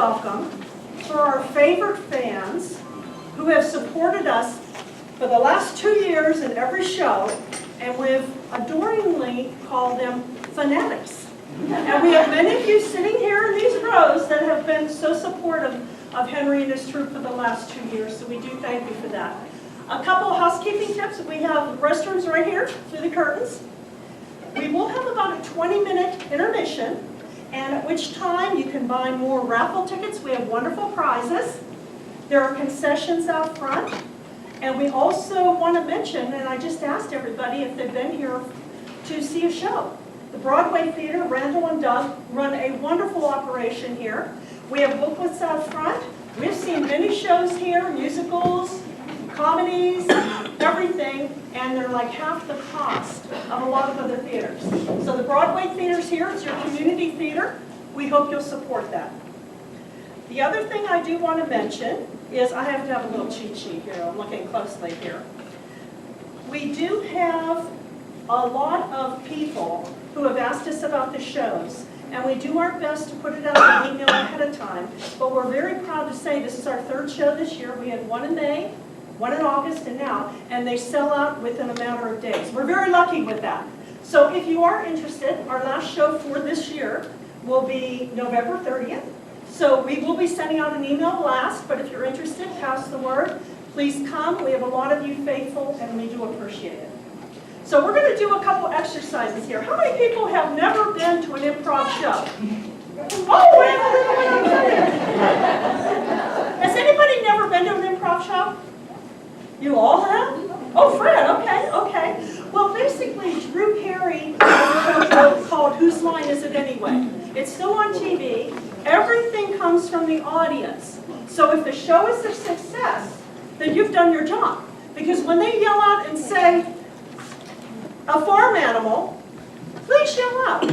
welcome for our favorite fans who have supported us for the last 2 years in every show, and we've adoringly called them fanatics. And we have many of you sitting here in these rows that have been so supportive of Henry and his troupe for the last 2 years, so we do thank you for that. A couple of housekeeping tips. We have restrooms right here through the curtains. We will have about a 20-minute intermission, and at which time you can buy more raffle tickets. We have wonderful prizes. There are concessions out front. And we also want to mention, and I just asked everybody if they've been here to see a show. The Broadway Theater, Randall and Doug, run a wonderful operation here. We have booklets out front. We've seen many shows here, musicals, comedies, everything, and they're like half the cost of a lot of other theaters. So the Broadway Theater's here. It's your community theater. We hope you'll support that. The other thing I do want to mention is I have to have a little cheat sheet here. I'm looking closely here. We do have a lot of people who have asked us about the shows, and we do our best to put it out in an email ahead of time, but we're very proud to say this is our 3rd show this year. We had one in May, one in August, and now, and they sell out within a matter of days. We're very lucky with that. So if you are interested, our last show for this year will be November 30th. So we will be sending out an email blast, but if you're interested, pass the word. Please come. We have a lot of you faithful, and we do appreciate it. So we're going to do a couple exercises here. How many people have never been to an improv show? Oh, wait. Has anybody never been to an improv show? You all have? Oh, Fred, okay. Well, basically, Drew Carey has a show called Whose Line Is It Anyway? It's still on TV. Everything comes from the audience. So if the show is a success, then you've done your job. Because when they yell out and say, a farm animal, please yell out.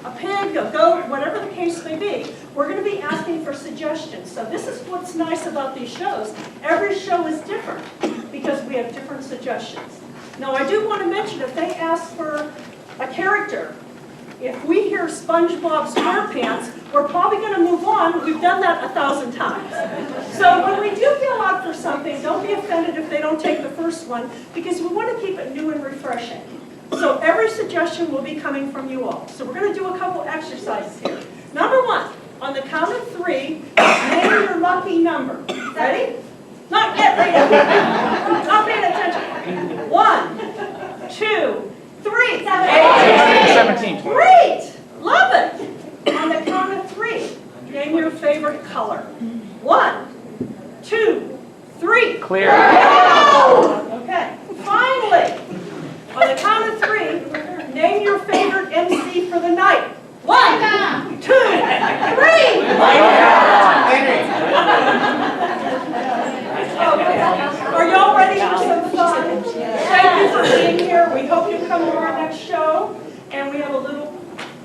A pig, a goat, whatever the case may be. We're going to be asking for suggestions. So this is what's nice about these shows. Every show is different because we have different suggestions. Now I do want to mention if they ask for a character, if we hear SpongeBob SquarePants, we're probably going to move on. We've done that 1,000 times. So when we do yell out for something, don't be offended if they don't take the first one, because we want to keep it new and refreshing. So every suggestion will be coming from you all. So we're going to do a couple exercises here. Number 1, on the count of 3, name your lucky number. Ready? Not yet, ready? Not paying attention. 1, 2, 3. 17. Great! Love it! On the count of 3, name your favorite color. 1, 2, 3. Clear. Okay. Finally, on the count of 3, name your favorite MC for the night. 1, 2, 3. Are y'all ready for some fun? Thank you for being here. We hope you come to our next show. And we have a little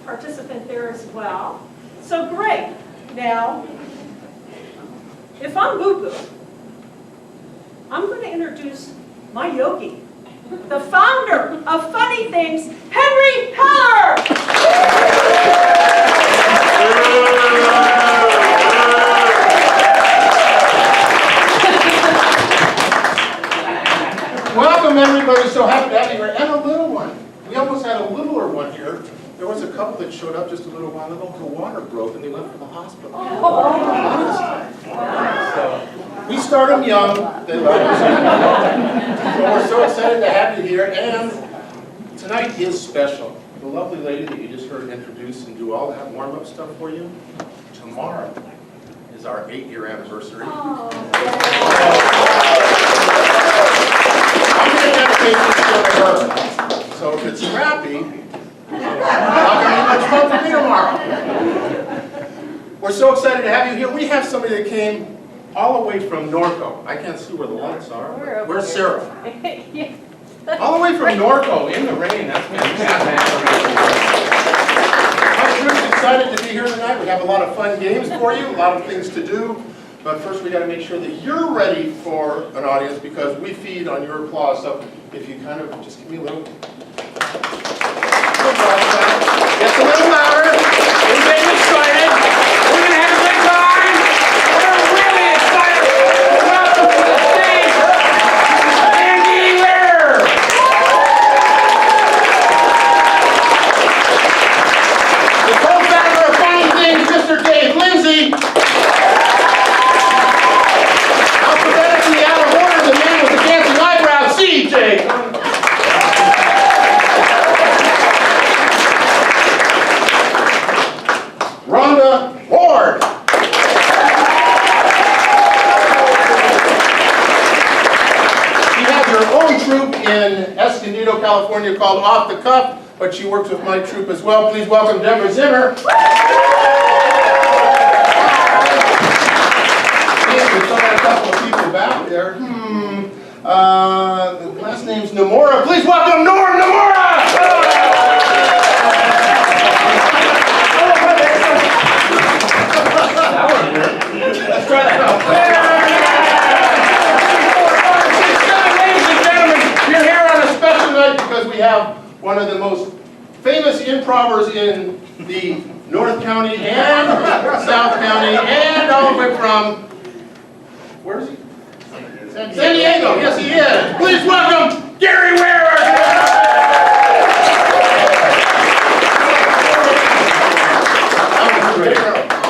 participant there as well. So great. Now, if I'm boo-boo, I'm going to introduce my yogi, the founder of Funny Things, Henry Heller. Welcome, everybody. So happy to have you here. And a little one. We almost had a littler one here. There was a couple that showed up just a little while ago. The water broke and they went to the hospital. So we start them young. They love us. So we're so excited to have you here. And tonight is special. The lovely lady that you just heard introduce and do all that warm-up stuff for you, tomorrow is our 8-year anniversary. I'm going to dedicate this show to her. So if it's crappy, not going to be much fun for me tomorrow. We're so excited to have you here. We have somebody that came all the way from Norco. I can't see where the lights are. Where's Sarah? All the way from Norco in the rain. That's fantastic. I'm really excited to be here tonight. We have a lot of fun games for you, a lot of things to do. But first we got to make sure that you're ready for an audience because we feed on your applause. So if you kind of just give me a little. Just a little louder. We're getting excited. We're going to have a good time. California called Off the Cuff, but she works with my troupe as well. Please welcome Deborah Zimmer. And we still got a couple of people back there. The last name's Nomura. Please welcome Norm Nomura! Let's try that out. Ladies and gentlemen, you're here on a special night because we have one of the most famous improvers in the North County and South County and all the way from, where is he? San Diego, yes he is. Please welcome Gary Ware.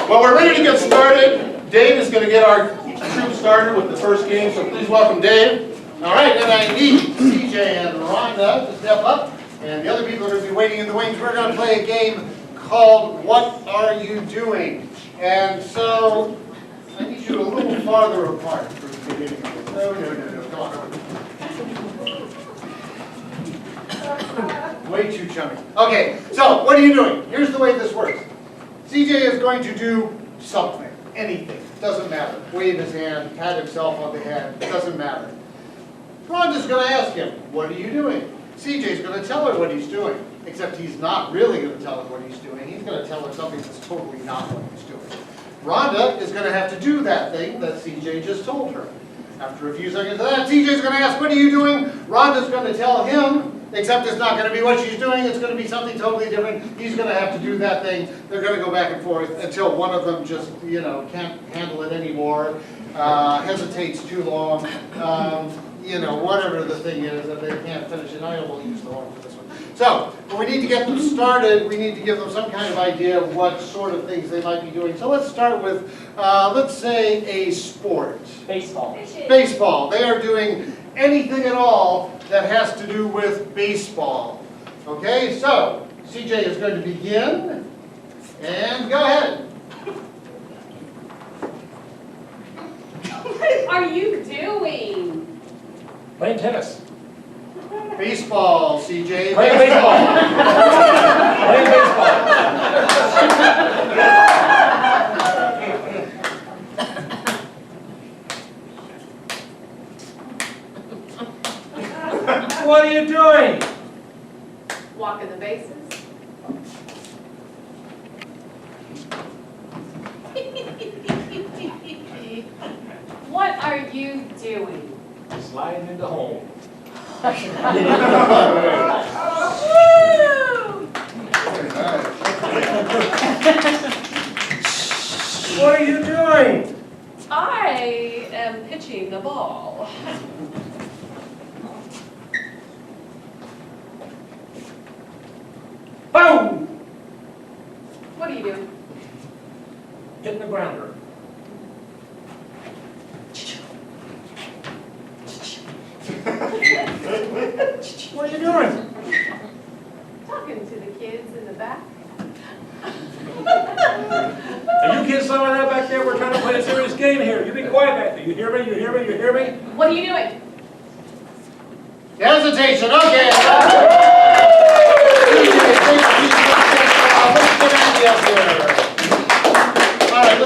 Well, we're ready to get started. Dave is going to get our troop started with the first game, so please welcome Dave. All right, and I need CJ and Rhonda to step up, and the other people are going to be waiting in the wings. We're going to play a game called What Are You Doing? And so I need you a little farther apart for the beginning of this. No, come on. Way too chummy. Okay, so what are you doing? Here's the way this works. CJ is going to do something, anything, doesn't matter. Wave his hand, pat himself on the head, doesn't matter. Rhonda's going to ask him, what are you doing? CJ's going to tell her what he's doing, except he's not really going to tell her what he's doing. He's going to tell her something that's totally not what he's doing. Rhonda is going to have to do that thing that CJ just told her. After a few seconds of that, CJ's going to ask, what are you doing? Rhonda's going to tell him, except it's not going to be what she's doing. It's going to be something totally different. He's going to have to do that thing. They're going to go back and forth until one of them just, can't handle it anymore, hesitates too long, whatever the thing is, that they can't finish it. I will use the horn for this one. So, when we need to get them started, we need to give them some kind of idea of what sort of things they might be doing. So let's start with, let's say, a sport. Baseball. Baseball. They are doing anything at all that has to do with baseball. Okay, so CJ is going to begin, and go ahead. What are you doing? Playing tennis. Baseball, CJ. Playing baseball. Playing baseball. What are you doing? Walking the bases. What are you doing? Sliding into home. Woo! What are you doing? I am pitching the ball. Boom! What are you doing? Hitting the grounder. What are you doing? Talking to the kids in the back. Are you kids some of that back there? We're trying to play a serious game here. You be quiet back there. You hear me? You hear me? You hear me? What are you doing? Hesitation, okay. Alright,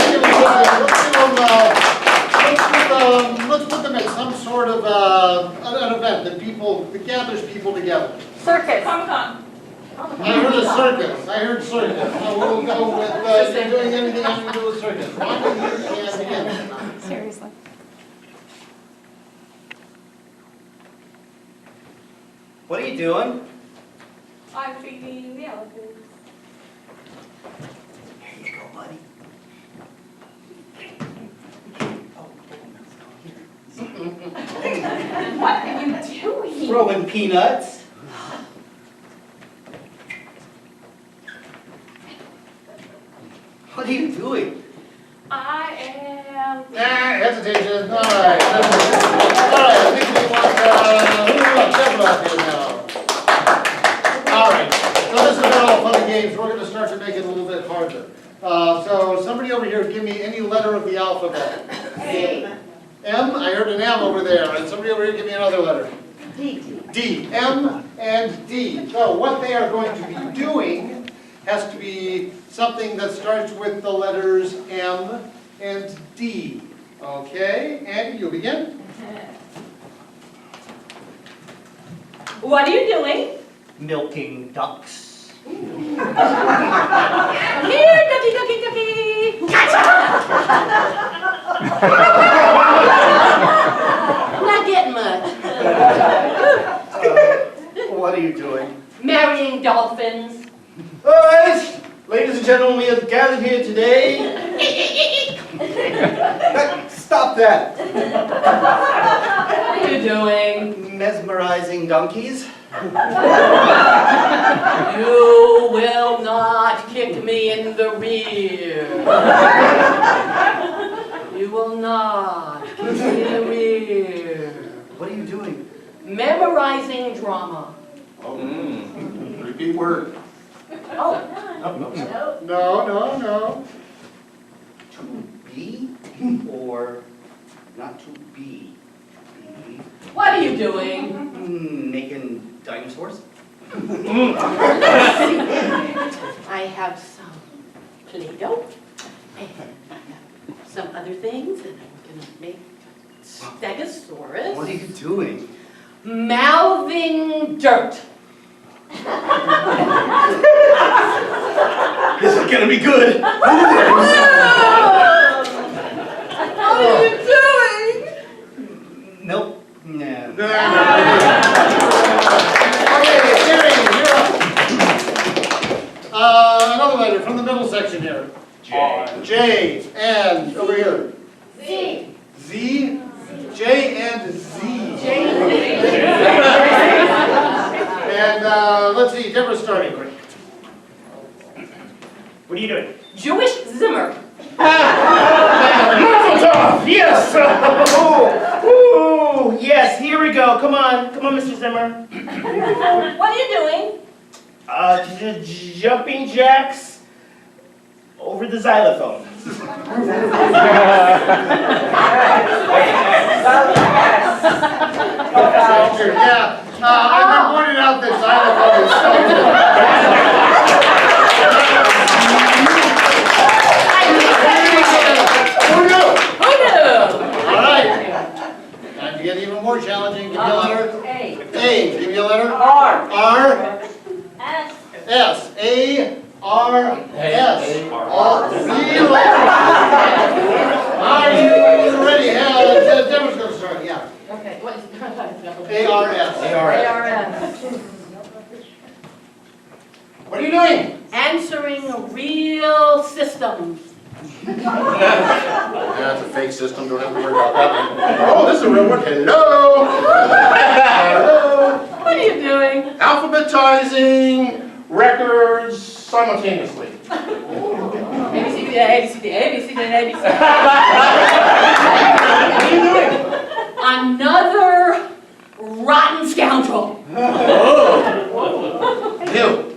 let's put them at some sort of an event that gathers people together. Circus. Comic-Con. I heard a circus. We'll go with you're doing anything having to do with circus. Rhonda, you can begin. Seriously. What are you doing? I'm feeding the elephants. Here you go, buddy. What are you doing? Throwing peanuts. What are you doing? I am. Hesitation. All right. I think we want Deborah up here now. All right. So this has been all fun and games. We're going to start to make it a little bit harder. So somebody over here, give me any letter of the alphabet. A. M. I heard an M over there. And somebody over here, give me another letter. D, M and D. So what they are going to be doing has to be something that starts with the letters M and D. Okay, and you begin. What are you doing? Milking ducks. Here, ducky, ducky, ducky. Not getting much. What are you doing? Marrying dolphins. All right, ladies and gentlemen, we have gathered here today. Stop that. What are you doing? Mesmerizing donkeys. You will not kick me in the rear. You will not kick me in the rear. What are you doing? Memorizing drama. Repeat word. Oh, No. To be or not to be? what are you doing? Making dinosaurs? I have some Play-Doh and some other things, and I'm gonna make Stegosaurus. What are you doing? Mouthing dirt. This is gonna be good. What are you doing? Nope. No. Okay, Jimmy, you're up. Another letter from the middle section here. J. J, and over here. Z. Z, J and Z. And let's see, Deborah's starting. What are you doing? Jewish Zimmer. Yes! Ooh, yes, here we go. Come on, Mr. Zimmer. What are you doing? Jumping jacks over the xylophone. Yeah, I've been pointing out that xylophone is so Who knew? Who knew? All right. Time to get even more challenging. Give me a letter. A. A. Give me a letter. R. R. S. S. A. R. S. All three letters. Are you ready? Deborah's going to start. Yeah. Okay, what is it? A-R-S. ARS. What are you doing? Answering real systems. That's a fake system, don't have to worry about that one. Oh, this is a real one. Hello! Hello! What are you doing? Alphabetizing records simultaneously. A, B, C, D, A, B, C, D, A, B, C, D, A, B, C. What are you doing? Another rotten scoundrel.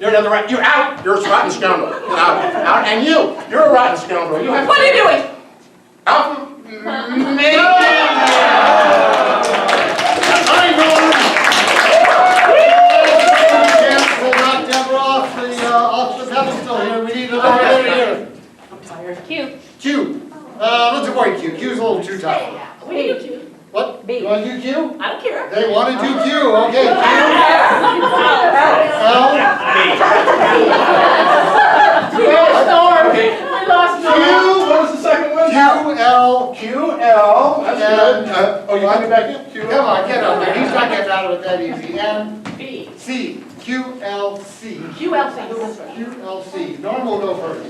You're another rat. You're out. You're a rotten scoundrel. Out. And you're a rotten scoundrel. You have What are you doing? We'll knock Deborah off the pedestal here. We need another letter here. I'm tired. Q. Q. Let's avoid Q. Q is a little too tough. We need a Q. What? B. You want to do Q? I don't care. They want to do Q. Okay. Q. I lost Q. What was the second one? Q, L. Q, L. That's good. Oh, you want me back in? Q, L. Come on, get up there. He's not getting out of it that easy. And B. C. Q, L, C. QLC. Who was first? Q, L, C. Norm will go first.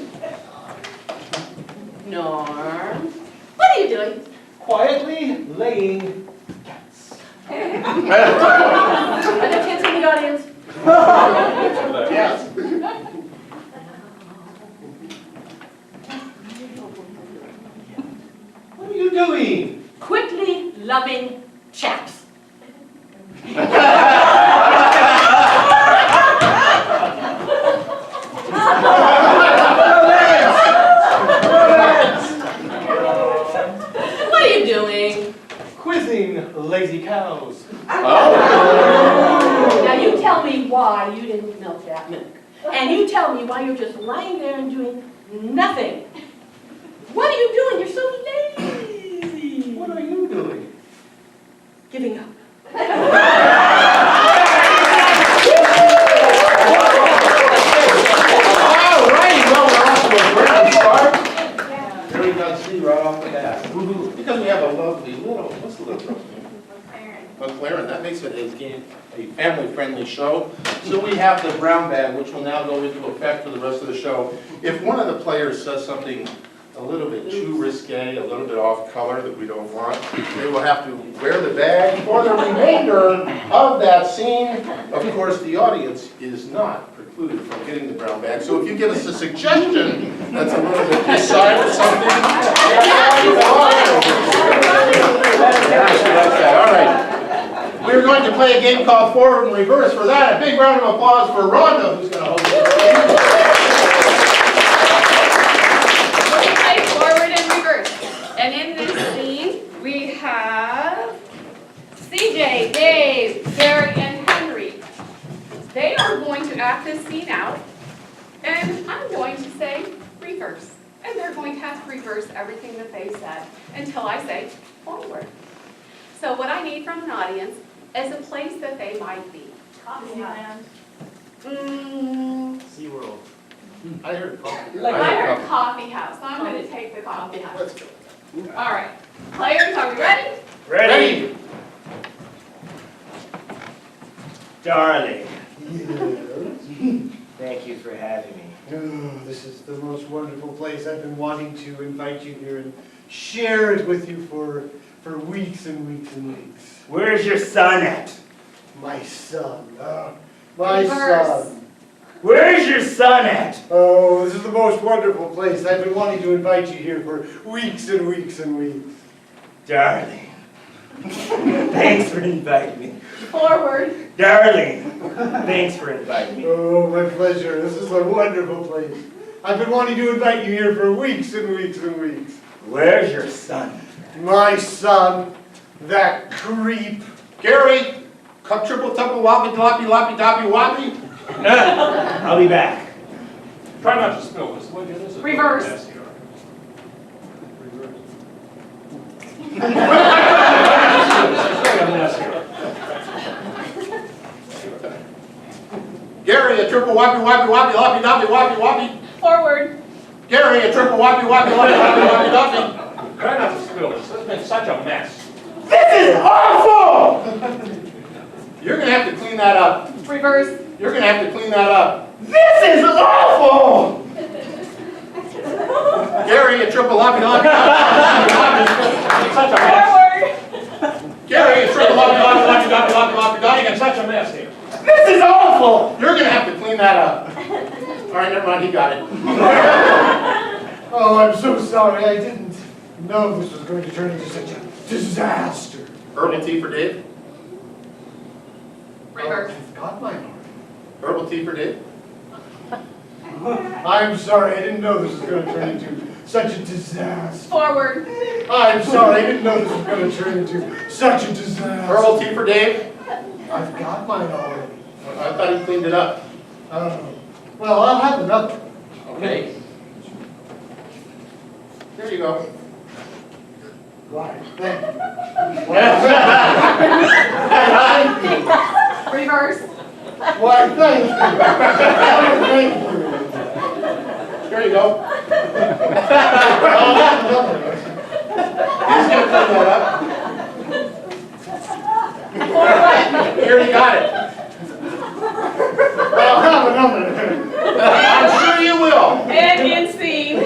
Norm. What are you doing? Quietly laying cats. Are there kids in the audience? Yes. What are you doing? Quickly loving chaps. Quizzing sing Lazy Cows. Oh. Now you tell me why you didn't milk that milk. And you tell me why you're just lying there and doing nothing. What are you doing? You're so lazy. What are you doing? Giving up. All righty, well, we're off to a great start. Very good to see right off the bat. Because we have a lovely little, what's the little girl's name? McLaren. That makes it a family-friendly show. So we have the brown bag, which will now go into effect for the rest of the show. If one of the players says something a little bit too risque, a little bit off color that we don't want, they will have to wear the bag for the remainder of that scene. Of course, the audience is not precluded from getting the brown bag. So if you give us a suggestion that's a little bit beside or something, all right. We're going to play a game called Forward and Reverse. For that, a big round of applause for Rhonda, who's going to hold this game. We play forward and reverse. And in this scene, we have CJ, Dave, Gary, and Henry. They are going to act this scene out, and I'm going to say reverse. And they're going to have to reverse everything that they said until I say forward. So what I need from an audience is a place that they might be. Disneyland. SeaWorld. I heard coffee. I heard coffee house, so I'm going to take the coffee house. Let's go. All right, players, are we ready? Ready? Darling, thank you for having me. Oh, this is the most wonderful place. I've been wanting to invite you here and share it with you for weeks and weeks and weeks. Where's your son at? My son. My Reverse. son. Where's your son at? Oh, this is the most wonderful place. I've been wanting to invite you here for weeks and weeks and weeks. Darling, thanks for inviting me. Forward. Darling, thanks for inviting me. Oh, my pleasure. This is a wonderful place. I've been wanting to invite you here for weeks and weeks and weeks. Where's your son? My son, that creep. Gary, cup triple tuple woppy doppy loppy doppy woppy. I'll be back. Try not to spill this. Look at this. Reverse. Reverse. Gary, a triple woppy woppy woppy loppy doppy woppy woppy. Forward. Gary, a triple woppy woppy loppy doppy woppy doppy. Try not to spill this. This has been such a mess. This is awful! You're going to have to clean that up. Reverse. You're going to have to clean that up. This is awful! Gary, a triple loppy loppy loppy. Such a mess. Forward. Gary, a triple loppy loppy loppy loppy loppy loppy loppy. It's such a mess here. This is awful! You're going to have to clean that up. All right, never mind. He got it. Oh, I'm so sorry. I didn't know this was going to turn into such a disaster. Herbal tea for Dave. Reverse. I've got my heart. Herbal tea for Dave. I'm sorry. I didn't know this was going to turn into such a disaster. Forward. I'm sorry. I didn't know this was going to turn into such a disaster. Herbal tea for Dave. I've got mine already. I thought he cleaned it up. Well, I'll have another. Okay. There you go. Right. Thank you. Reverse. Why, thank you. Thank you. There you go. I'll have another. He's going to clean that up. He already got it. I'll have another. I'm sure you will. And in scene.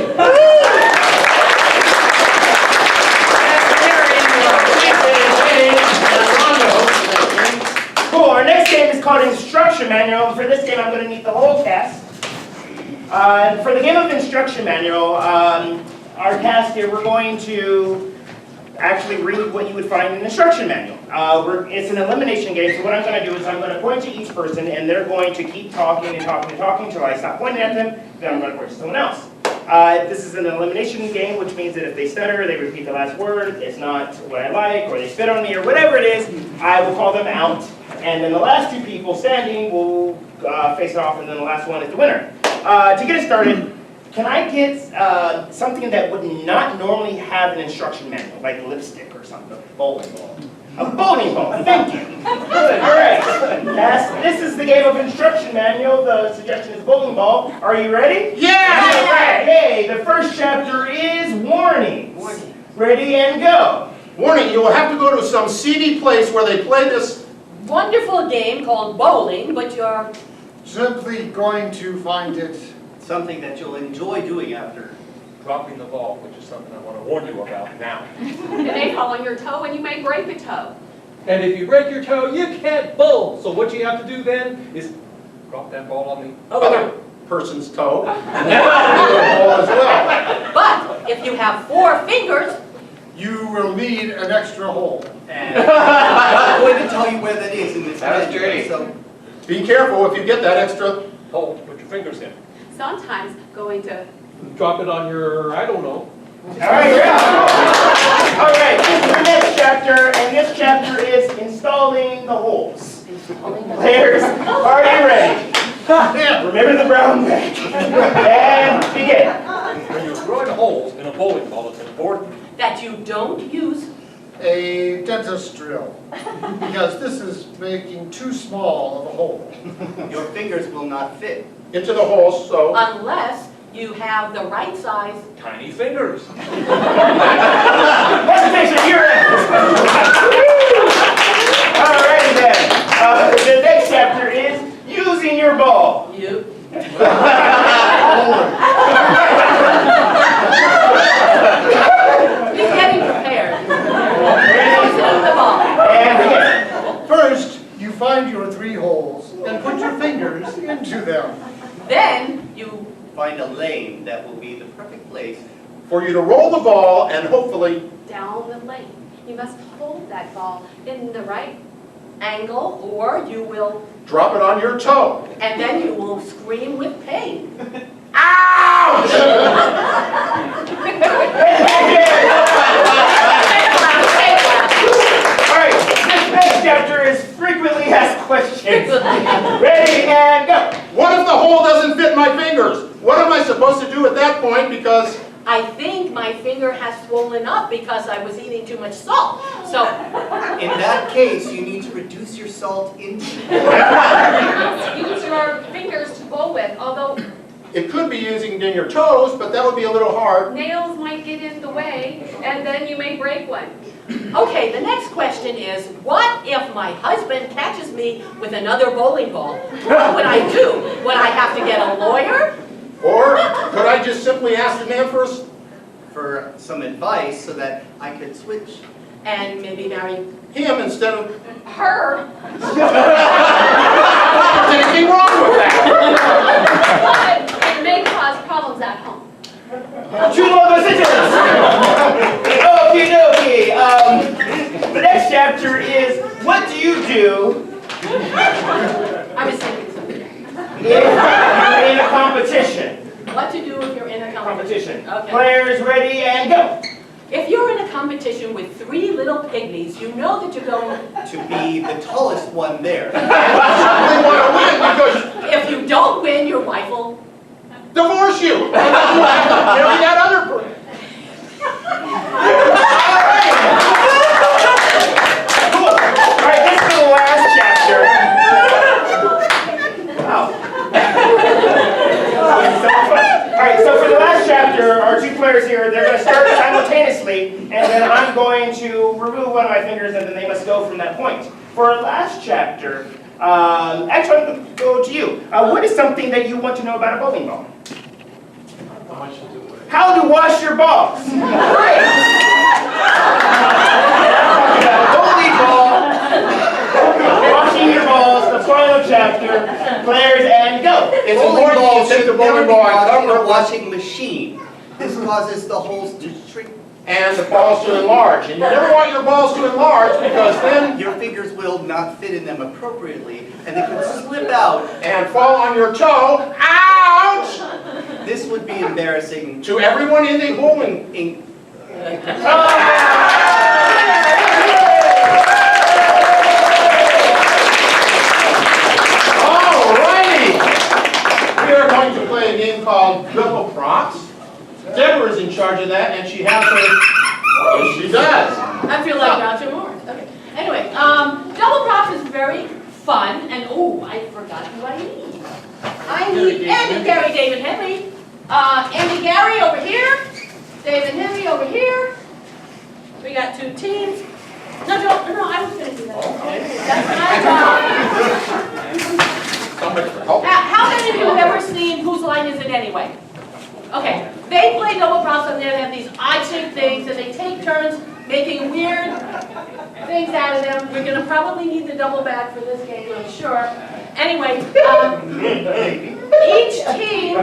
Cool, our next game is called Instruction Manual. For this game, I'm going to need the whole cast. For the game of Instruction Manual, our cast here, we're going to actually read what you would find in an instruction manual. It's an elimination game, so what I'm going to do is I'm going to point to each person, and they're going to keep talking and talking and talking until I stop pointing at them, then I'm going to point to someone else. This is an elimination game, which means that if they stutter, they repeat the last word, it's not what I like, or they spit on me, or whatever it is, I will call them out. And then the last two people standing will face it off, and then the last one is the winner. To get it started, can I get something that would not normally have an instruction manual, like lipstick or something? Bowling ball. A bowling ball, thank you. Good, all right. This is the game of instruction manual. The suggestion is bowling ball. Are you ready? Yeah! All right, hey, the first chapter is warnings. Ready and go. Warning, you will have to go to some seedy place where they play this. Wonderful game called bowling, but you're Simply going to find it. Something that you'll enjoy doing after. Dropping the ball, which is something I want to warn you about now. It may fall on your toe and you may break a toe. And if you break your toe, you can't bowl. So what you have to do then is drop that ball on the Other person's toe. And then the ball as well. But if you have 4 fingers, You will need an extra hole. And I'm going to tell you where that is in this That was manual, dirty. so Be careful if you get that extra. hole, put your fingers in. Sometimes going to Drop it on your, I don't know. All right, yeah. All right, this is the next chapter, and this chapter is installing the holes. Players, are you ready? Remember the brown bag. And begin. When you're throwing holes in a bowling ball, it's important. that you don't use, A dentist drill. Because this is making too small of a hole. your fingers will not fit. Into the holes, so. unless you have the right size. Tiny fingers. Presentation, you're in. All righty then. The next chapter is using your ball. You. He's getting prepared. Using the ball. And begin. First, you find your 3 holes and put your fingers into them. Then you Find a lane that will be the perfect place. For you to roll the ball and hopefully. down the lane. You must hold that ball in the right. angle, or you will, Drop it on your toe. and then you will scream with pain. Ouch! All right, this next chapter is frequently asked questions. Ready and go. What if the hole doesn't fit my fingers? What am I supposed to do at that point? Because I think my finger has swollen up because I was eating too much salt. So, In that case, you need to reduce your salt intake. Use your fingers to bowl with, although it could be using in your toes, but that would be a little hard. nails might get in the way and then you may break one. okay, the next question is, what if my husband catches me with another bowling ball? What would I do? Would I have to get a lawyer? Or could I just simply ask the man For some advice so that I could switch. And maybe marry. him instead of. Her, Is anything wrong with that? but it may cause problems at home. True love decisions. Okie dokie. The next chapter is what do you do I was thinking something. if you're in a competition? What to do if you're in a competition? Okay. Players ready and go. If you're in a competition with 3 little pygmies, you know that you're going. To be the tallest one there. They want to win because If you don't win, your wife will. divorce you. And then you have to marry that other person. Cool. All right, this is the last chapter. Wow. All right, so for the last chapter, our 2 players here, they're going to start simultaneously, and then I'm going to remove one of my fingers, and then they must go from that point. For our last chapter, actually, I'm going to go to you. What is something that you want to know about a bowling ball? How to wash your balls. Great. Bowling ball. Washing your balls, the final chapter. Players and go. It's Bowling important you balls take should the never bowling be ball washed and in a cover washing machine. This causes the holes to shrink. and the balls to enlarge. And you never want your balls to enlarge because then Your fingers will not fit in them appropriately, and they could slip out. and fall on your toe. Ouch! This would be embarrassing. To everyone in the whole in Alrighty! We are going to play a game called Double Props. Deborah is in charge of that, and she has her. Yes, she does. I feel like Groucho Marx. Okay. Anyway, double props is very fun, and oh, I forgot who I need. I need Andy, Gary, David, Henry. Andy, Gary over here. David, Henry over here. We got two teams. No, I was going to do that. That's my job. So much for help. How many of you have ever seen Whose Line Is It Anyway? Okay, they play double props on there, they have these odd-shaped things, and they take turns making weird things out of them. We're gonna probably need the double bag for this game, I'm sure. Anyway, each team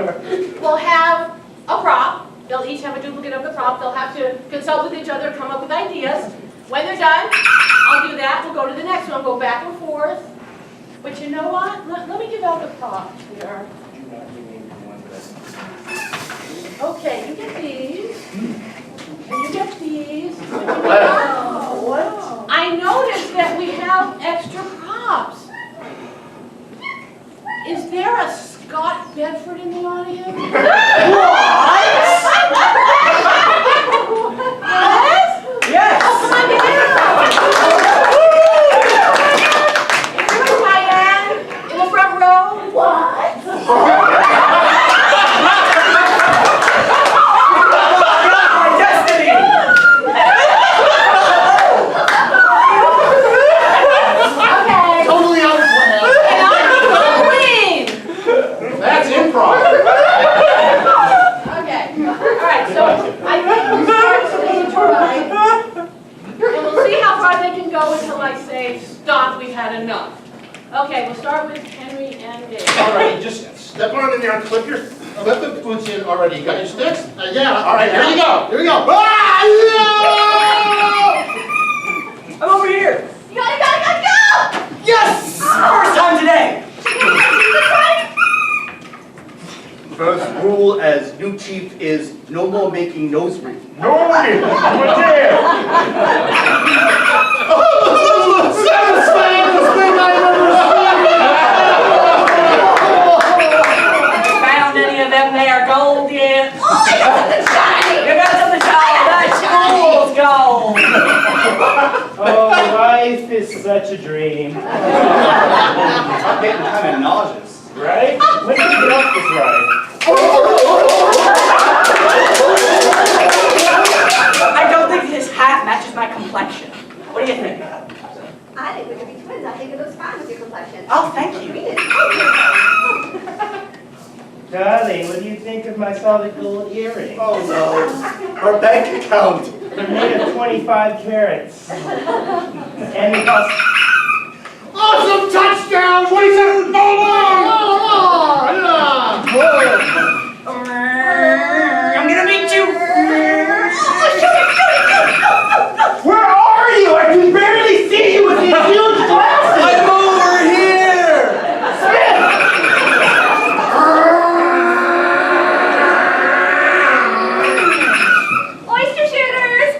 will have a prop. They'll each have a duplicate of the prop. They'll have to consult with each other, come up with ideas. When they're done, I'll do that. We'll go to the next one, go back and forth. But you know what? Let me give out the prop here. Okay, you get these, and you get these. Wow. I noticed that we have extra props. Is there a Scott Bedford in the audience? What? Yes! Oh, come on down. Here's Diane in the front row. What? Totally out of plan. And I'm the queen. That's improv. Okay. All right. So I think we'll start stage right, and we'll see how far they can go until I say stop. We've had enough. Okay. We'll start with Henry and Dave. Alright, just step on in there and clip the boots in already. You got your sticks? Yeah. Alright, here you go. Here we go. I'm over here. You gotta go! Yes! First time today. First rule as new chief is no more making nose rings. Satisfying thing I've ever Found any of them there gold yet? Oh, I got something shiny! You got something shiny? That's fool's gold! Oh, life is such a dream. I'm getting kind of nauseous. Right? When did you get off this ride? I don't think his hat matches my complexion. What do you think? I think we could be twins. I think it looks fine with your complexion. Oh, thank you. Read it. Darling, what do you think of my solid gold earring? Oh no. Our bank account. They're made of 25 carats. And it costs... Awesome touchdown! 27 ball I'm gonna meet you. Where are you? I can barely see you with these huge glasses! I'm over here! Oyster shooters!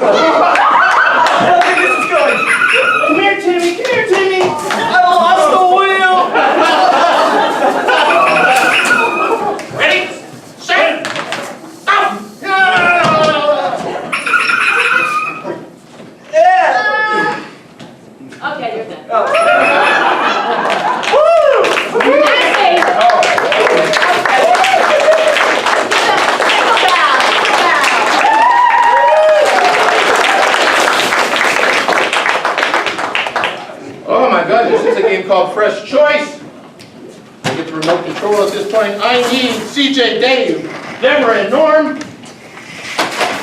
I don't think this is going. Come here, Timmy! Come here, Timmy! I lost the wheel! Ready, set, stop! Okay, you're done. Oh. Oh my God, this is a game called Fresh Choice. I get the remote control at this point. I need CJ, Dave, Deborah, and Norm.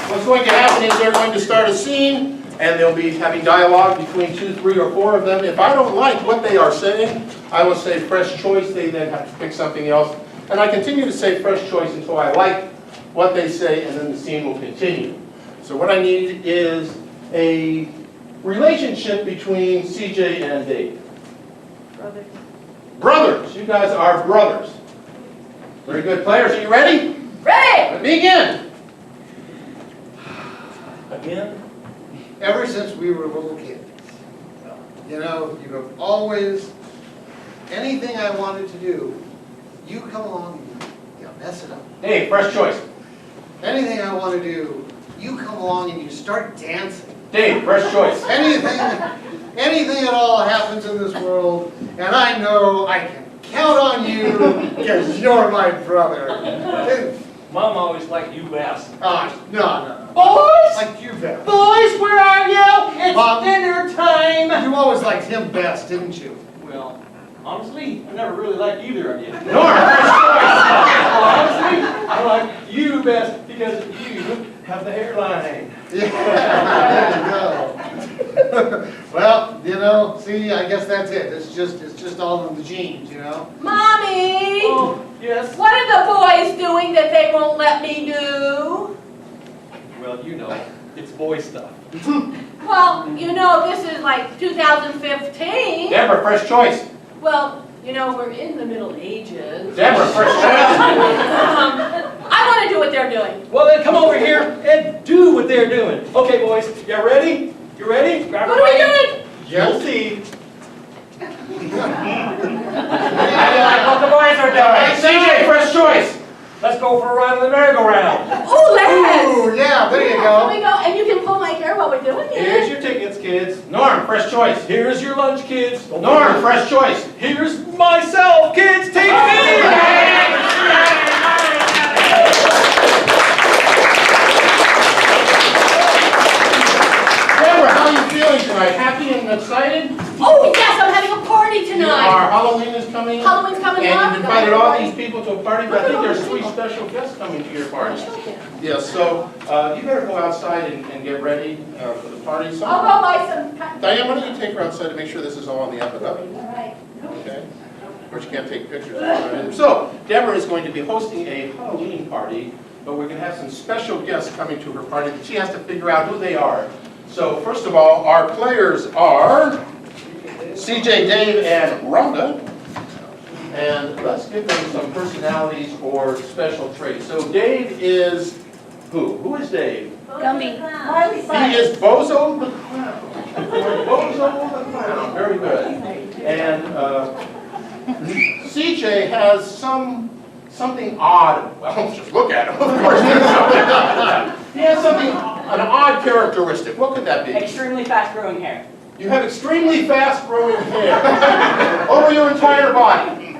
What's going to happen is they're going to start a scene, and they'll be having dialogue between 2, 3, or 4 of them. If I don't like what they are saying, I will say fresh choice. They then have to pick something else. And I continue to say fresh choice until I like what they say, and then the scene will continue. So what I need is a relationship between CJ and Dave. Brother. Brothers, you guys are brothers. Very good players, are you ready? Ready? Begin. Again? Ever since we were little kids, you know, you have always, anything I wanted to do, you come along and you mess it up. Dave, fresh choice. Anything I want to do, you come along and you start dancing. Dave, fresh choice. Anything at all happens in this world, and I know I can count on you because you're my brother. Mom always liked you best. No. Boys! Like you, Beth. Boys, where are you? It's Mom. dinner time. You always liked him best, didn't you? Well, honestly, I never really liked either of you. Norm, fresh Honestly, I like you best because you have the hairline. Yeah, there you go. Well, you know, see, I guess that's it. It's just all in the genes, you know? Mommy! Oh, yes. What are the boys doing that they won't let me do? Well, you know, it's boy stuff. Well, you know, this is like 2015. Deborah, fresh choice. Well, you know, we're in the Middle Ages. Deborah, fresh choice. I want to do what they're doing. Well, then come over here and do what they're doing. Okay, boys, you ready? You ready? Grab What are we doing? You'll see. How do you like what the boys are doing? CJ, fresh choice. Let's go for a ride on the merry-go-round. Oh, let's! Ooh, yeah, there you Here go. we go. And you can pull my hair while we're doing Here's it. your tickets, kids. Norm, fresh choice. Here's your lunch, kids. Norm, fresh choice. Here's myself, kids. Take me! Deborah, how are you feeling tonight? Happy and excited? Oh, yes, I'm having a party tonight. Our Halloween is coming. Halloween's coming up. And you've invited all these people to a party, but I think there's 3 special guests coming to your party. Yes, so you better go outside and get ready for the party. So, I'll go buy some. Diane, why don't you take her outside to make sure this is all on the up and up? All right. Okay. Of course, you can't take pictures of it. So, Deborah is going to be hosting a Halloween party, but we're going to have some special guests coming to her party that she has to figure out who they are. So, first of all, our players are CJ, Dave, and Rhonda. And let's give them some personalities or special traits. So, Dave is who? Who is Dave? Gumby. He is Bozo the Clown. Bozo the Clown. Very good. And CJ has something odd. Well, just look at him. Of course, there's something odd. He has an odd characteristic. What could that be? Extremely fast growing hair. You have extremely fast growing hair over your entire body.